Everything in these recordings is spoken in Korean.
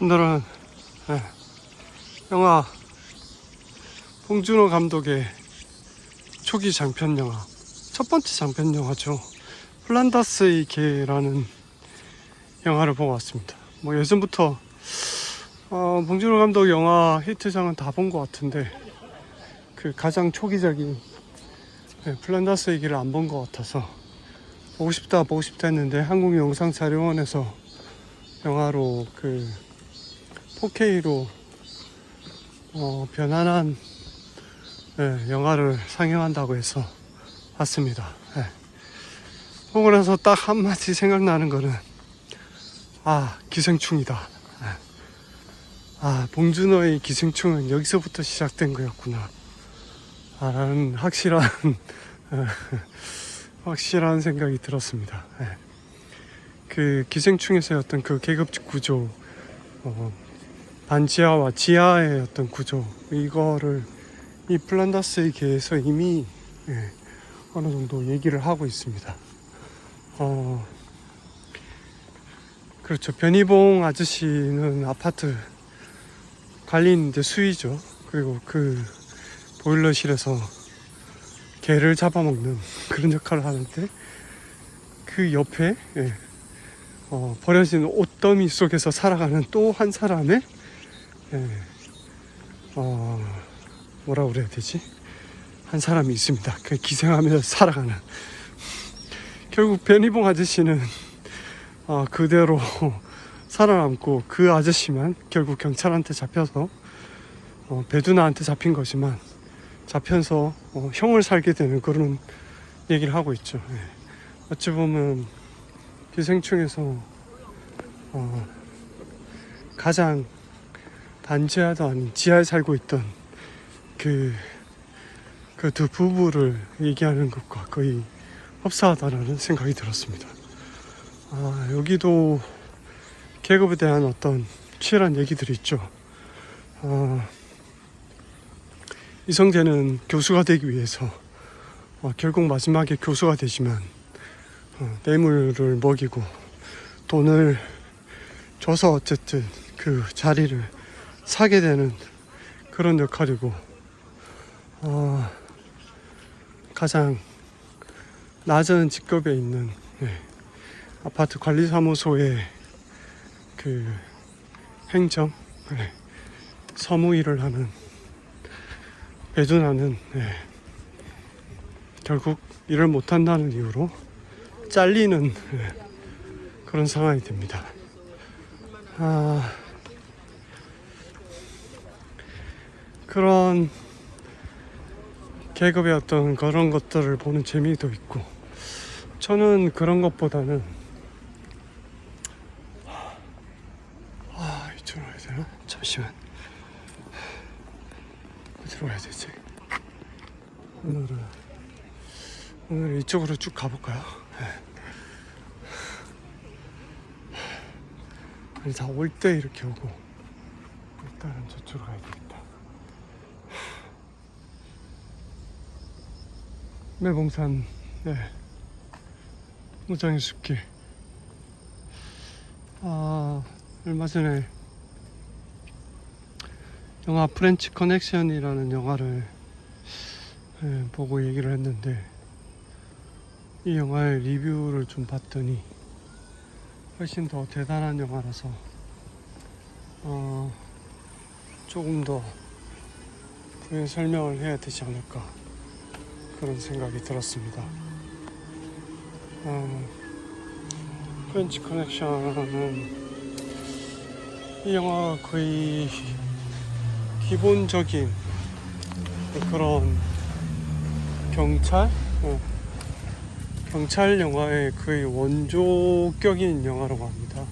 오늘은 영화 봉준호 감독의 초기 장편 영화, 첫 번째 장편 영화죠. 플란다스의 개라는 영화를 보고 왔습니다. 뭐 예전부터 봉준호 감독 영화 히트작은 다 본 것 같은데 그 가장 초기작인 플란다스의 길을 안 본 것 같아서 보고 싶다 했는데 한국영상자료원에서 영화로 그 4K로 변환한 영화를 상영한다고 해서 왔습니다. 보고 나서 딱 한마디 생각나는 거는 기생충이다. 봉준호의 기생충은 여기서부터 시작된 거였구나 라는 확실한 생각이 들었습니다. 그 기생충에서의 어떤 그 계급 구조, 반지하와 지하의 어떤 구조, 이거를 이 플란다스의 개에서 이미 어느 정도 얘기를 하고 있습니다. 그렇죠. 변희봉 아저씨는 아파트 관리인 이제 수위죠. 그리고 그 보일러실에서 개를 잡아먹는 그런 역할을 하는데 그 옆에 버려진 옷더미 속에서 살아가는 또 한 사람의 뭐라 그래야 되지? 한 사람이 있습니다. 그 기생하면서 살아가는. 결국 변희봉 아저씨는 그대로 살아남고 그 아저씨만 결국 경찰한테 잡혀서 배두나한테 잡힌 거지만 잡혀서 형을 살게 되는 그런 얘기를 하고 있죠. 어찌 보면 기생충에서 가장 반지하도 아닌 지하에 살고 있던 그 두 부부를 얘기하는 것과 거의 흡사하다라는 생각이 들었습니다. 여기도 계급에 대한 어떤 치열한 얘기들이 있죠. 이성재는 교수가 되기 위해서 결국 마지막에 교수가 되지만 뇌물을 먹이고 돈을 줘서 어쨌든 그 자리를 사게 되는 그런 역할이고, 가장 낮은 직급에 있는 아파트 관리사무소의 그 행정 서무 일을 하는 배두나는 결국 일을 못한다는 이유로 잘리는 그런 상황이 됩니다. 그런 계급의 어떤 그런 것들을 보는 재미도 있고, 저는 그런 것보다는 이쪽으로 가야 되나? 잠시만, 어디로 가야 되지? 오늘 이쪽으로 쭉 가볼까요? 아니, 다 올 때 이렇게 오고 일단은 저쪽으로 가야 되겠다. 매봉산 무장의 숲길. 얼마 전에 영화 프렌치 커넥션이라는 영화를 보고 얘기를 했는데, 이 영화의 리뷰를 좀 봤더니 훨씬 더 대단한 영화라서 조금 더 그의 설명을 해야 되지 않을까 그런 생각이 들었습니다. 프렌치 커넥션은 이 영화가 거의 기본적인 그런 경찰 영화의 거의 원조격인 영화라고 합니다.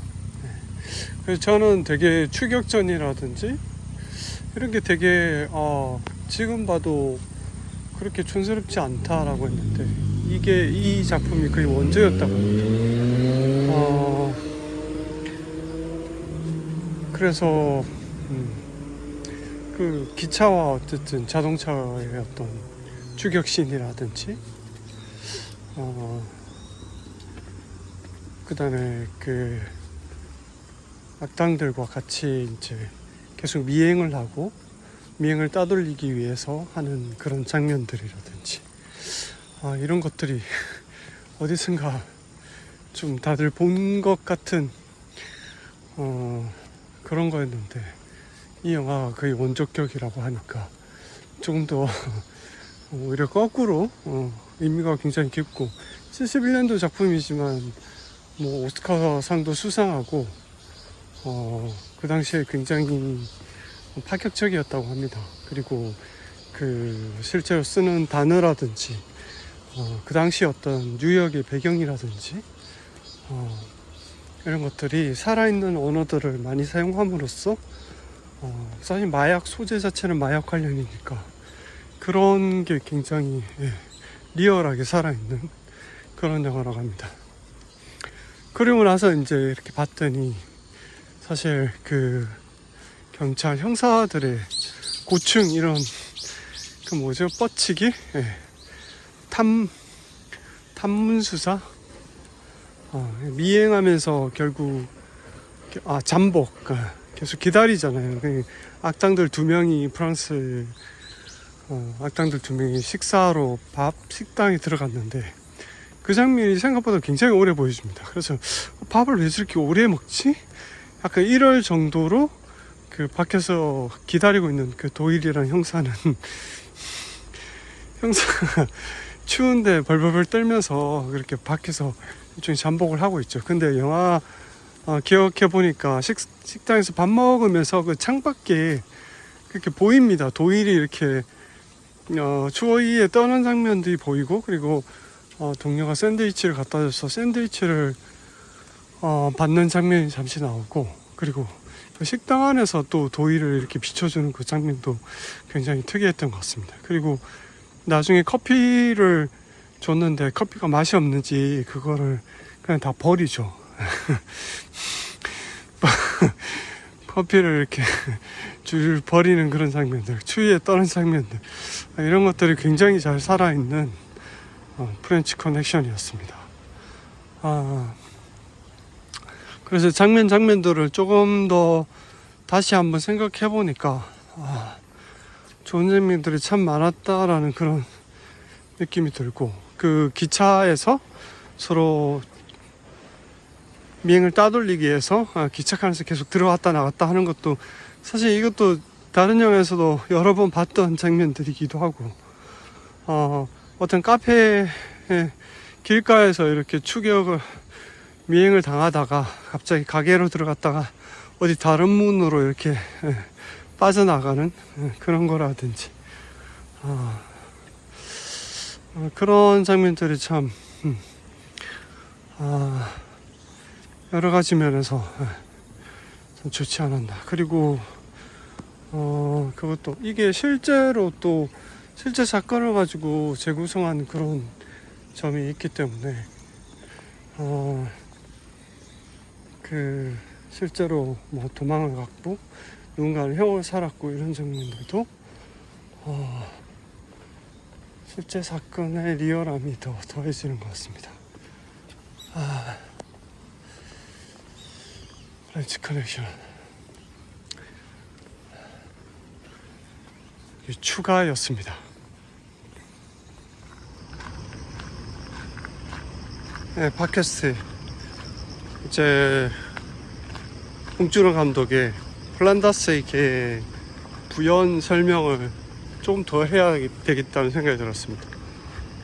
그래서 저는 되게 추격전이라든지 이런 게 되게 지금 봐도 그렇게 촌스럽지 않다라고 했는데, 이 작품이 거의 원조였다고 합니다. 그래서 그 기차와 어쨌든 자동차의 어떤 추격신이라든지 그 다음에 그 악당들과 같이 이제 계속 미행을 하고 미행을 따돌리기 위해서 하는 그런 장면들이라든지 이런 것들이 어디선가 좀 다들 본 것 같은 그런 거였는데 이 영화가 거의 원조격이라고 하니까 조금 더 오히려 거꾸로 의미가 굉장히 깊고 71년도 작품이지만 뭐 오스카상도 수상하고 그 당시에 굉장히 파격적이었다고 합니다. 그리고 그 실제로 쓰는 단어라든지 그 당시 어떤 뉴욕의 배경이라든지 이런 것들이 살아있는 언어들을 많이 사용함으로써 사실 마약 소재 자체는 마약 관련이니까 그런 게 굉장히 리얼하게 살아있는 그런 영화라고 합니다. 그리고 나서 이제 이렇게 봤더니 사실 그 경찰 형사들의 고충 이런 그 뭐죠 뻗치기 탐문수사 미행하면서 결국 잠복 계속 기다리잖아요. 악당들 두 명이 프랑스 악당들 두 명이 식사로 식당에 들어갔는데 그 장면이 생각보다 굉장히 오래 보여줍니다. 그래서 밥을 왜 저렇게 오래 먹지? 약간 이럴 정도로 그 밖에서 기다리고 있는 그 도일이라는 형사는 형사가 추운데 벌벌벌 떨면서 그렇게 밖에서 일종의 잠복을 하고 있죠. 근데 영화 기억해 보니까 식당에서 밥 먹으면서 그 창밖에 그렇게 보입니다. 도일이 이렇게 추위에 떠는 장면들이 보이고 그리고 동료가 샌드위치를 갖다 줘서 샌드위치를 받는 장면이 잠시 나오고 그리고 그 식당 안에서 또 도일을 이렇게 비춰주는 그 장면도 굉장히 특이했던 것 같습니다. 그리고 나중에 커피를 줬는데 커피가 맛이 없는지 그거를 그냥 다 버리죠. 커피를 이렇게 줄 버리는 그런 장면들, 추위에 떠는 장면들 이런 것들이 굉장히 잘 살아있는 프렌치 커넥션이었습니다. 그래서 장면들을 조금 더 다시 한번 생각해 보니까 좋은 장면들이 참 많았다라는 그런 느낌이 들고 그 기차에서 서로 미행을 따돌리기 위해서 기차칸에서 계속 들어왔다 나갔다 하는 것도 사실 이것도 다른 영화에서도 여러 번 봤던 장면들이기도 하고 어떤 카페 길가에서 이렇게 미행을 당하다가 갑자기 가게로 들어갔다가 어디 다른 문으로 이렇게 빠져나가는 그런 거라든지 그런 장면들이 참 여러 가지 면에서 참 좋지 않았나. 그리고 그것도 이게 실제로 또 실제 사건을 가지고 재구성한 그런 점이 있기 때문에 그 실제로 뭐 도망을 갔고 누군가는 형을 살았고 이런 장면들도 실제 사건의 리얼함이 더 더해지는 것 같습니다. 프렌치 커넥션 추가였습니다. 네, 팟캐스트 이제 봉준호 감독의 플란다스의 개 부연 설명을 조금 더 해야 되겠다는 생각이 들었습니다.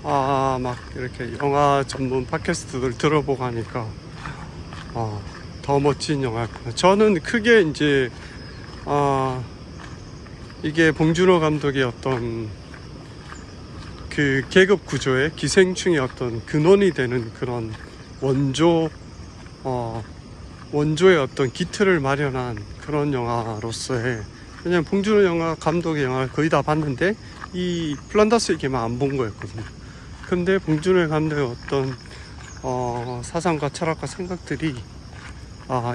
막 이렇게 영화 전문 팟캐스트들 들어보고 하니까 더 멋진 영화였구나. 저는 크게 이제 이게 봉준호 감독의 어떤 그 계급 구조의 기생충의 어떤 근원이 되는 그런 원조의 어떤 기틀을 마련한 그런 영화로서의, 왜냐면 봉준호 영화 감독의 영화를 거의 다 봤는데 이 플란다스의 개만 안 본 거였거든요. 근데 봉준호 감독의 어떤 사상과 철학과 생각들이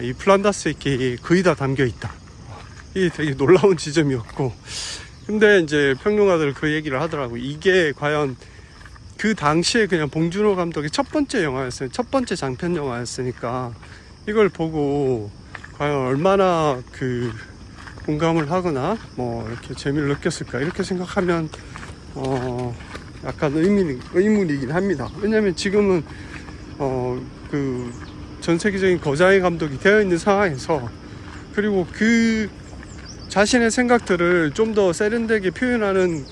이 플란다스의 개에 거의 다 담겨 있다. 이게 되게 놀라운 지점이었고, 근데 이제 평론가들 그 얘기를 하더라고. 이게 과연 그 당시에 그냥 봉준호 감독의 첫 번째 영화였어요. 첫 번째 장편 영화였으니까 이걸 보고 과연 얼마나 그 공감을 하거나 뭐 이렇게 재미를 느꼈을까 이렇게 생각하면 약간 의문이긴 합니다. 왜냐면 지금은 그 전 세계적인 거장의 감독이 되어 있는 상황에서, 그리고 그 자신의 생각들을 좀 더 세련되게 표현하는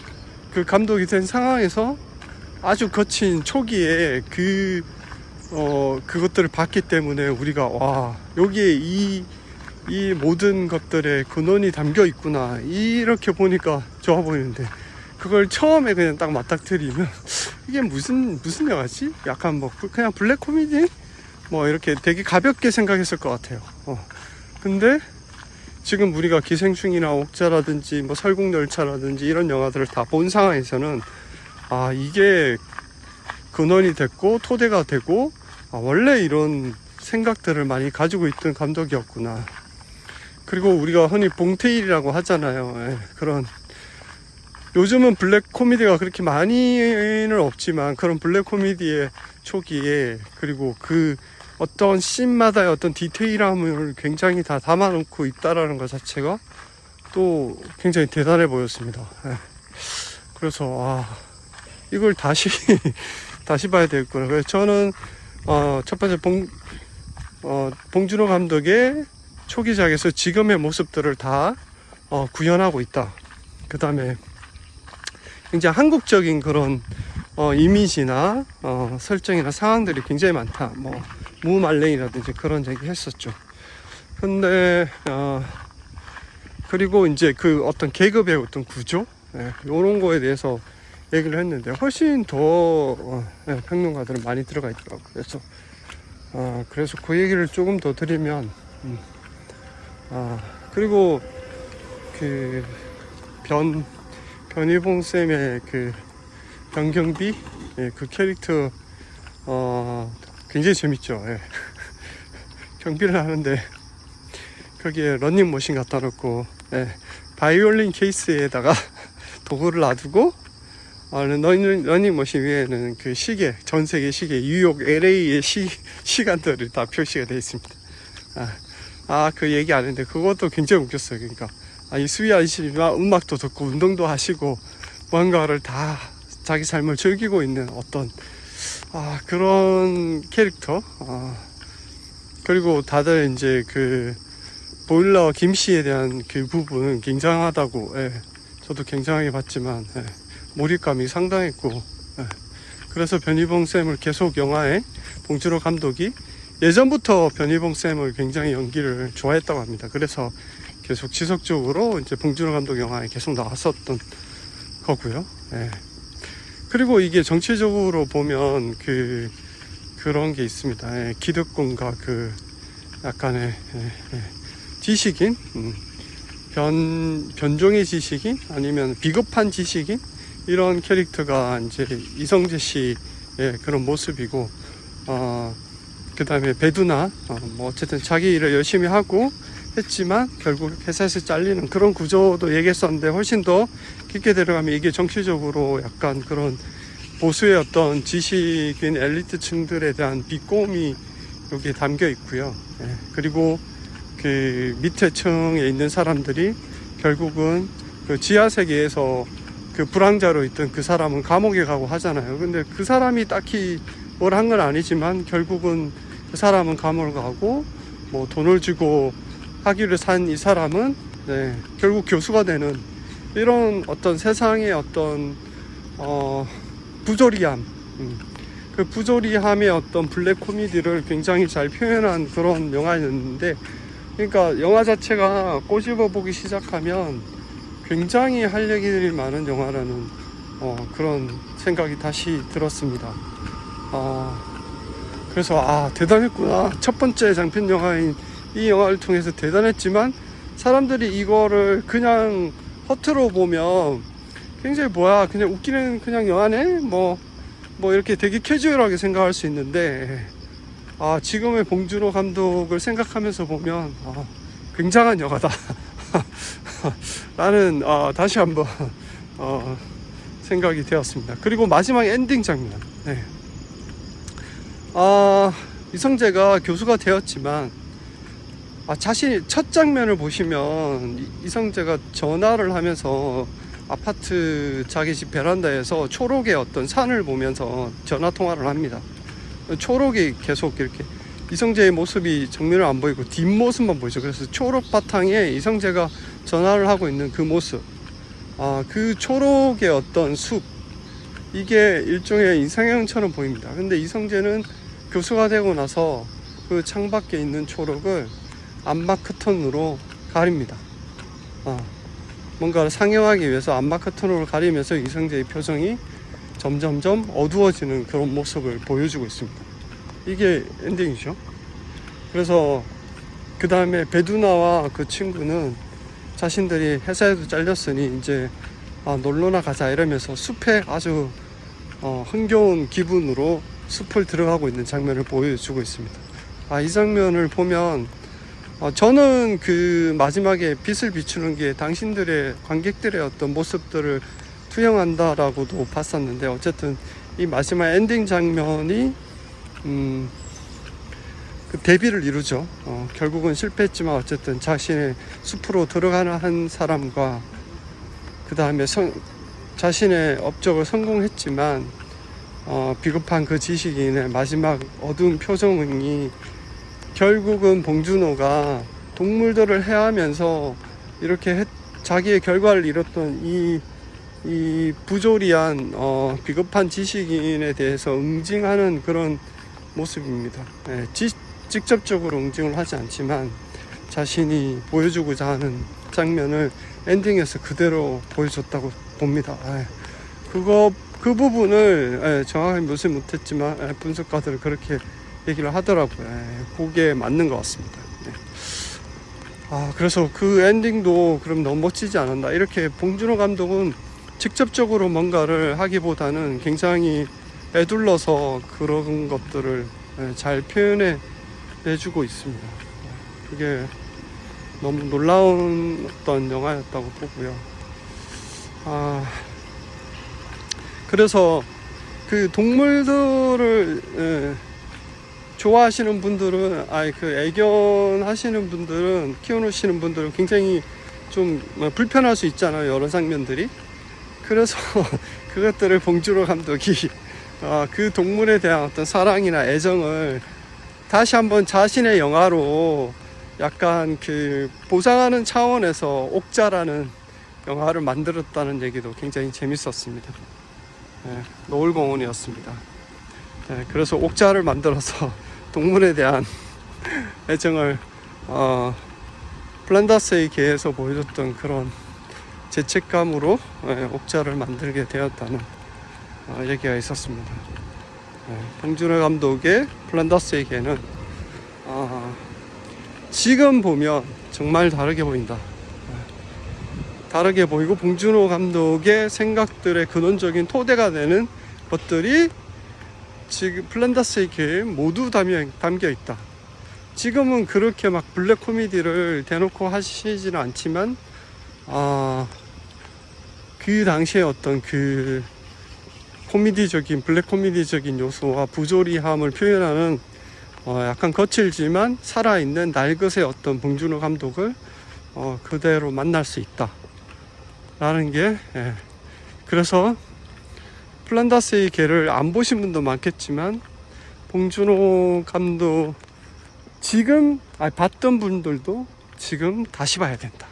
그 감독이 된 상황에서 아주 거친 초기에 그것들을 봤기 때문에 우리가 와, 여기에 이 모든 것들의 근원이 담겨 있구나 이렇게 보니까 좋아 보이는데, 그걸 처음에 그냥 딱 맞닥뜨리면 이게 무슨 영화지? 약간 뭐 그냥 블랙 코미디? 뭐 이렇게 되게 가볍게 생각했을 것 같아요. 근데 지금 우리가 기생충이나 옥자라든지 뭐 설국열차라든지 이런 영화들을 다 본 상황에서는 아, 이게 근원이 됐고 토대가 되고 원래 이런 생각들을 많이 가지고 있던 감독이었구나. 그리고 우리가 흔히 봉테일이라고 하잖아요. 그런 요즘은 블랙 코미디가 그렇게 많이는 없지만 그런 블랙 코미디의 초기에, 그리고 그 어떤 씬마다의 어떤 디테일함을 굉장히 다 담아놓고 있다라는 것 자체가 또 굉장히 대단해 보였습니다. 그래서 이걸 다시 봐야 되겠구나. 그래서 저는 첫 번째 봉준호 감독의 초기작에서 지금의 모습들을 다 구현하고 있다. 그 다음에 굉장히 한국적인 그런 이미지나 설정이나 상황들이 굉장히 많다. 뭐 무말랭이라든지 그런 얘기 했었죠. 근데 그리고 이제 그 어떤 계급의 어떤 구조, 이런 거에 대해서 얘기를 했는데 훨씬 더 평론가들은 많이 들어가 있더라고요. 그래서 그 얘기를 조금 더 드리면 그리고 그 변희봉 쌤의 그 변경비, 그 캐릭터 굉장히 재밌죠. 경비를 하는데 거기에 런닝머신 갖다 놓고 바이올린 케이스에다가 도구를 놔두고 러닝머신 위에는 그 시계, 전 세계 시계, 뉴욕, LA의 시간들이 다 표시가 되어 있습니다. 그 얘기 안 했는데 그것도 굉장히 웃겼어요. 그러니까 이 수위 아저씨가 음악도 듣고 운동도 하시고 뭔가를 다 자기 삶을 즐기고 있는 어떤 그런 캐릭터. 그리고 다들 이제 그 보일러 김씨에 대한 그 부분은 굉장하다고, 저도 굉장하게 봤지만 몰입감이 상당했고, 그래서 변희봉 쌤을 계속 영화에 봉준호 감독이 예전부터 변희봉 쌤을 굉장히 연기를 좋아했다고 합니다. 그래서 계속 지속적으로 이제 봉준호 감독 영화에 계속 나왔었던 거고요. 그리고 이게 정치적으로 보면 그런 게 있습니다. 기득권과 그 약간의 지식인, 변종의 지식인 아니면 비겁한 지식인, 이런 캐릭터가 이제 이성재 씨의 그런 모습이고, 그 다음에 배두나 뭐 어쨌든 자기 일을 열심히 하고 했지만 결국 회사에서 잘리는 그런 구조도 얘기했었는데, 훨씬 더 깊게 들어가면 이게 정치적으로 약간 그런 보수의 어떤 지식인 엘리트 층들에 대한 비꼬음이 여기에 담겨 있고요. 그리고 그 밑에 층에 있는 사람들이 결국은 그 지하 세계에서 그 불황자로 있던 그 사람은 감옥에 가고 하잖아요. 근데 그 사람이 딱히 뭘 한 건 아니지만 결국은 그 사람은 감옥을 가고, 뭐 돈을 주고 학위를 산 이 사람은 결국 교수가 되는, 이런 어떤 세상의 어떤 부조리함, 그 부조리함의 어떤 블랙 코미디를 굉장히 잘 표현한 그런 영화였는데, 그러니까 영화 자체가 꼬집어 보기 시작하면 굉장히 할 얘기들이 많은 영화라는 그런 생각이 다시 들었습니다. 그래서 대단했구나. 첫 번째 장편 영화인 이 영화를 통해서 대단했지만, 사람들이 이거를 그냥 허투루 보면 굉장히 그냥 웃기는 그냥 영화네? 뭐 이렇게 되게 캐주얼하게 생각할 수 있는데, 지금의 봉준호 감독을 생각하면서 보면 굉장한 영화다. 라는 다시 한번 생각이 되었습니다. 그리고 마지막 엔딩 장면. 이성재가 교수가 되었지만 자신이 첫 장면을 보시면 이성재가 전화를 하면서 아파트 자기 집 베란다에서 초록의 어떤 산을 보면서 전화 통화를 합니다. 초록이 계속 이렇게 이성재의 모습이 정면을 안 보이고 뒷모습만 보이죠. 그래서 초록 바탕에 이성재가 전화를 하고 있는 그 모습, 그 초록의 어떤 숲, 이게 일종의 이상형처럼 보입니다. 근데 이성재는 교수가 되고 나서 그 창밖에 있는 초록을 암막 커튼으로 가립니다. 뭔가를 상영하기 위해서 암막 커튼으로 가리면서 이성재의 표정이 점점점 어두워지는 그런 모습을 보여주고 있습니다. 이게 엔딩이죠. 그래서 그 다음에 베두나와 그 친구는 자신들이 회사에도 잘렸으니 이제 놀러나 가자 이러면서 숲에 아주 흥겨운 기분으로 숲을 들어가고 있는 장면을 보여주고 있습니다. 이 장면을 보면 저는 그 마지막에 빛을 비추는 게 당신들의 관객들의 어떤 모습들을 투영한다라고도 봤었는데, 어쨌든 이 마지막 엔딩 장면이 그 대비를 이루죠. 결국은 실패했지만 어쨌든 자신의 숲으로 들어가는 한 사람과 그 다음에 자신의 업적을 성공했지만 비겁한 그 지식인의 마지막 어두운 표정이 결국은 봉준호가 동물들을 해하면서 이렇게 자기의 결과를 이뤘던 이 부조리한 비겁한 지식인에 대해서 응징하는 그런 모습입니다. 직접적으로 응징을 하지 않지만 자신이 보여주고자 하는 장면을 엔딩에서 그대로 보여줬다고 봅니다. 그 부분을 정확하게 묘사 못했지만 분석가들은 그렇게 얘기를 하더라고요. 그게 맞는 것 같습니다. 그래서 그 엔딩도 그럼 너무 멋지지 않았나. 이렇게 봉준호 감독은 직접적으로 뭔가를 하기보다는 굉장히 애둘러서 그런 것들을 잘 표현해 내주고 있습니다. 그게 너무 놀라운 어떤 영화였다고 보고요. 그래서 그 동물들을 좋아하시는 분들은, 그 애견하시는 분들은, 키워놓으시는 분들은 굉장히 좀 불편할 수 있잖아요, 여러 장면들이. 그래서 그것들을 봉준호 감독이 그 동물에 대한 어떤 사랑이나 애정을 다시 한번 자신의 영화로 약간 그 보상하는 차원에서 옥자라는 영화를 만들었다는 얘기도 굉장히 재밌었습니다. 노을공원이었습니다. 그래서 옥자를 만들어서 동물에 대한 애정을 플란다스의 개에서 보여줬던 그런 죄책감으로 옥자를 만들게 되었다는 얘기가 있었습니다. 봉준호 감독의 플란다스의 개는 지금 보면 정말 다르게 보인다. 다르게 보이고 봉준호 감독의 생각들의 근원적인 토대가 되는 것들이 지금 플란다스의 개에 모두 담겨 있다. 지금은 그렇게 막 블랙 코미디를 대놓고 하시지는 않지만 그 당시에 어떤 그 블랙 코미디적인 요소와 부조리함을 표현하는 약간 거칠지만 살아있는 날것의 어떤 봉준호 감독을 그대로 만날 수 있다 라는 게, 그래서 플란다스의 개를 안 보신 분도 많겠지만 봉준호 감독 지금 봤던 분들도 지금 다시 봐야 된다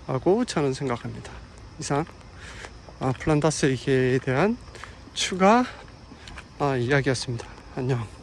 라고 저는 생각합니다. 이상 플란다스의 개에 대한 추가 이야기였습니다. 안녕.